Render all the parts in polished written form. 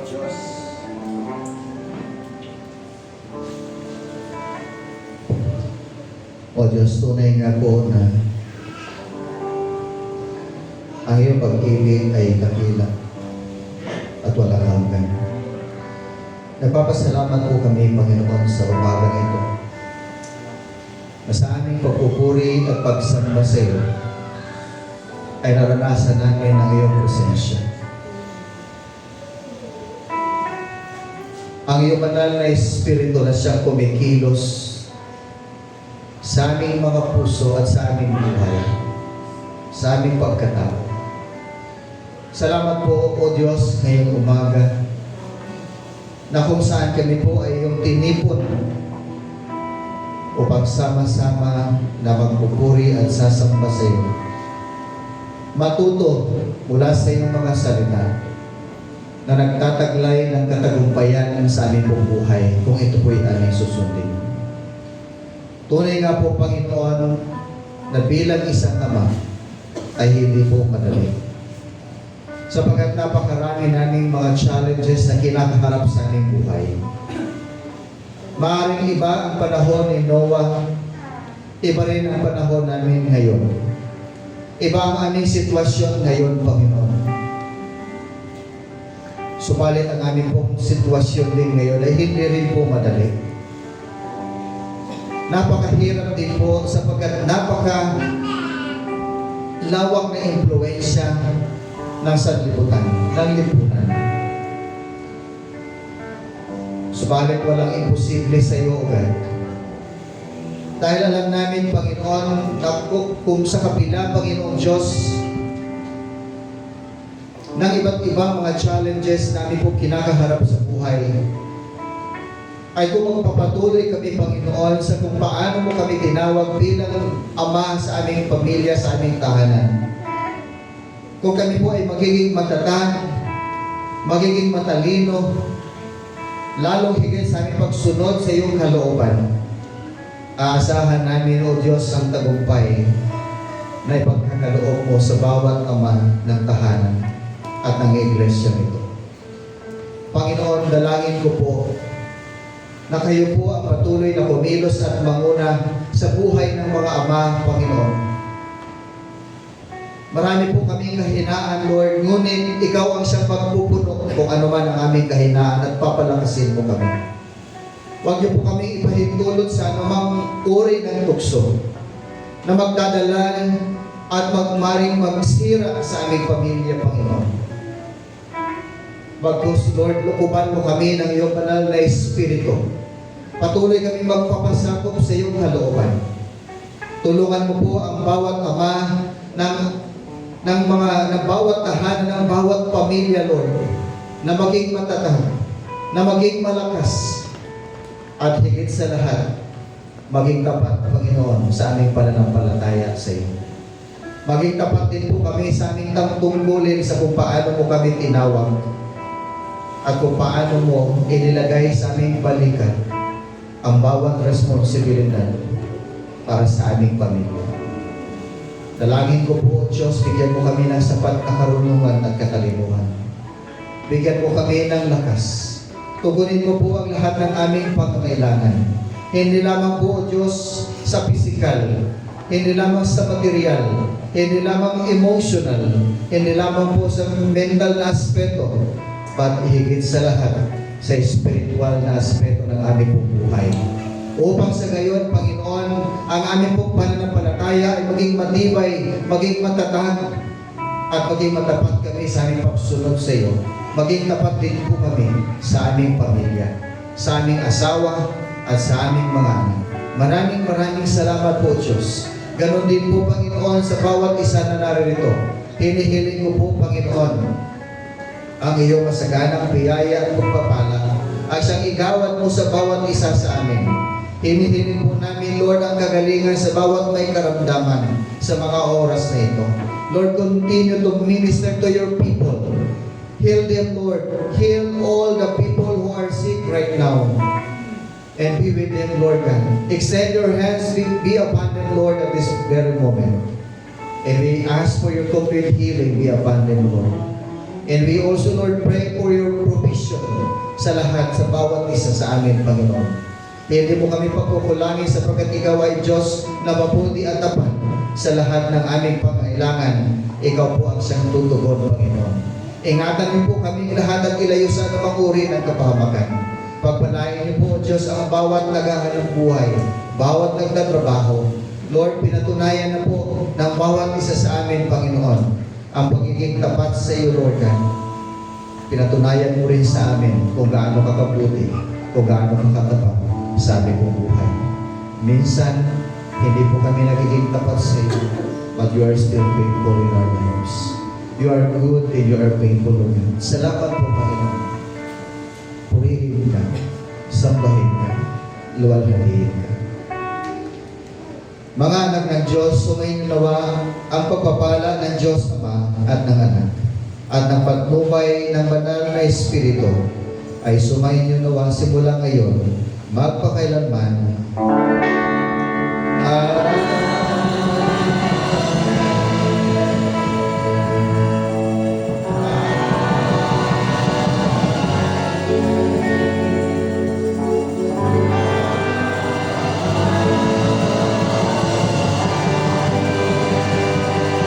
Diyos. O Diyos, tunay nga po na ang iyong pag-ibig ay dakila at walang hanggan. Nagpapasalamat po kami, Panginoon, sa umagang ito na sa aming pagpupuri at pagsamba sa iyo ay naranasan namin ang iyong presensya. Ang iyong banal na Espiritu na siyang kumikilos sa aming mga puso at sa aming buhay, sa aming pagkatao. Salamat po, O Diyos, ngayong umaga na kung saan kami po ay iyong tinipon upang sama-sama na magpupuri at sasamba sa iyo. Matuto mula sa iyong mga salita na nagtataglay ng katagumpayan sa aming buhay kung ito po'y aming susundin. Tunay nga po, Panginoon, na bilang isang ama ay hindi po madali. Sapagkat napakarami naming mga challenges na kinakaharap sa aming buhay. Maaaring iba ang panahon ni Noah, iba rin ang panahon namin ngayon. Iba ang aming sitwasyon ngayon, Panginoon. Subalit ang aming pong sitwasyon din ngayon ay hindi rin po madali. Napakahirap din po sapagkat lawak na impluensya ng sanlibutan, ng lipunan. Subalit walang imposible sa iyo, O God. Dahil alam namin, Panginoon, na kung sa kabila, Panginoon Diyos, ng iba't ibang mga challenges namin po kinakaharap sa buhay, ay kung magpapatuloy kami, Panginoon, sa kung paano mo kami tinawag bilang ama sa aming pamilya, sa aming tahanan. Kung kami po ay magiging matatag, magiging matalino, lalong higit sa aming pagsunod sa iyong kalooban, aasahan namin, O Diyos, ang tagumpay na ipagkakaloob mo sa bawat ama ng tahanan at ng iglesia nito. Panginoon, dalangin ko po na kayo po ang patuloy na kumilos at manguna sa buhay ng mga ama, Panginoon. Marami po kaming kahinaan, Lord, ngunit ikaw ang siyang magpupuno kung ano man ang aming kahinaan at papalakasin mo kami. Huwag niyo po kaming ipahintulot sa anumang uri ng tukso na magdadala at magmaring magsira sa aming pamilya, Panginoon. Bagkus, Lord, lukuban mo kami ng iyong banal na Espiritu. Patuloy kami magpapasakop sa iyong kalooban. Tulungan mo po ang bawat ama ng bawat tahanan, ng bawat pamilya, Lord, na maging matatag, na maging malakas, at higit sa lahat, maging tapat, Panginoon, sa aming pananampalataya sa iyo. Maging tapat din po kami sa aming tungkulin sa kung paano mo kami tinawag at kung paano mo inilagay sa aming balikan ang bawat responsibilidad para sa aming pamilya. Dalangin ko po, Diyos, bigyan mo kami ng sapat na karunungan at katalinuhan. Bigyan mo kami ng lakas. Tugunin mo po ang lahat ng aming pangangailangan. Hindi lamang po, Diyos, sa physical, hindi lamang sa material, hindi lamang emotional, hindi lamang po sa mental na aspeto, but higit sa lahat, sa spiritual na aspeto ng aming buhay. Upang sa gayon, Panginoon, ang aming pong pananampalataya ay maging matibay, maging matatag, at maging matapat kami sa aming pagsunod sa iyo. Maging tapat din po kami sa aming pamilya, sa aming asawa, at sa aming mga anak. Maraming salamat po, Diyos. Ganon din po, Panginoon, sa bawat isa na naririto. Hinihiling ko po, Panginoon, ang iyong masaganang biyaya at pagpapala at siyang igawad mo sa bawat isa sa amin. Hinihiling po namin, Lord, ang kagalingan sa bawat may karamdaman sa mga oras na ito. Lord, continue to minister to your people. Heal them, Lord. Heal all the people who are sick right now. And be with them, Lord God. Extend your hands, be upon them, Lord, at this very moment. And we ask for your complete healing, be upon them, Lord. And we also, Lord, pray for your provision sa lahat, sa bawat isa sa amin, Panginoon. Hindi mo kami pagkukulangin sapagkat ikaw ay Diyos na mabuti at tapat sa lahat ng aming pangailangan. Ikaw po ang siyang tutugon, Panginoon. Ingatan niyo po kami lahat at ilayo sa anumang uri ng kapahamakan. Pagpalain niyo po, Diyos, ang bawat naghahanap buhay, bawat nagtatrabaho. Lord, pinatunayan na po ng bawat isa sa amin, Panginoon, ang pagiging tapat sa iyo, Lord God. Pinatunayan mo rin sa amin kung gaano ka kabuti, kung gaano ka katapat sa aming buhay. Minsan, hindi po kami nagiging tapat sa iyo, but you are still faithful in our lives. You are good and you are faithful, Lord God. Salamat po, Panginoon. Purihin ka, sambahin ka, luwalhalihin ka. Mga anak ng Diyos, sumayin nawa ang pagpapala ng Diyos Ama at ng Anak at ng patnubay ng banal na Espiritu ay sumayin niyo nawa simula ngayon, magpakailanman.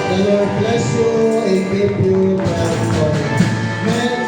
The Lord bless you and give you prosperity.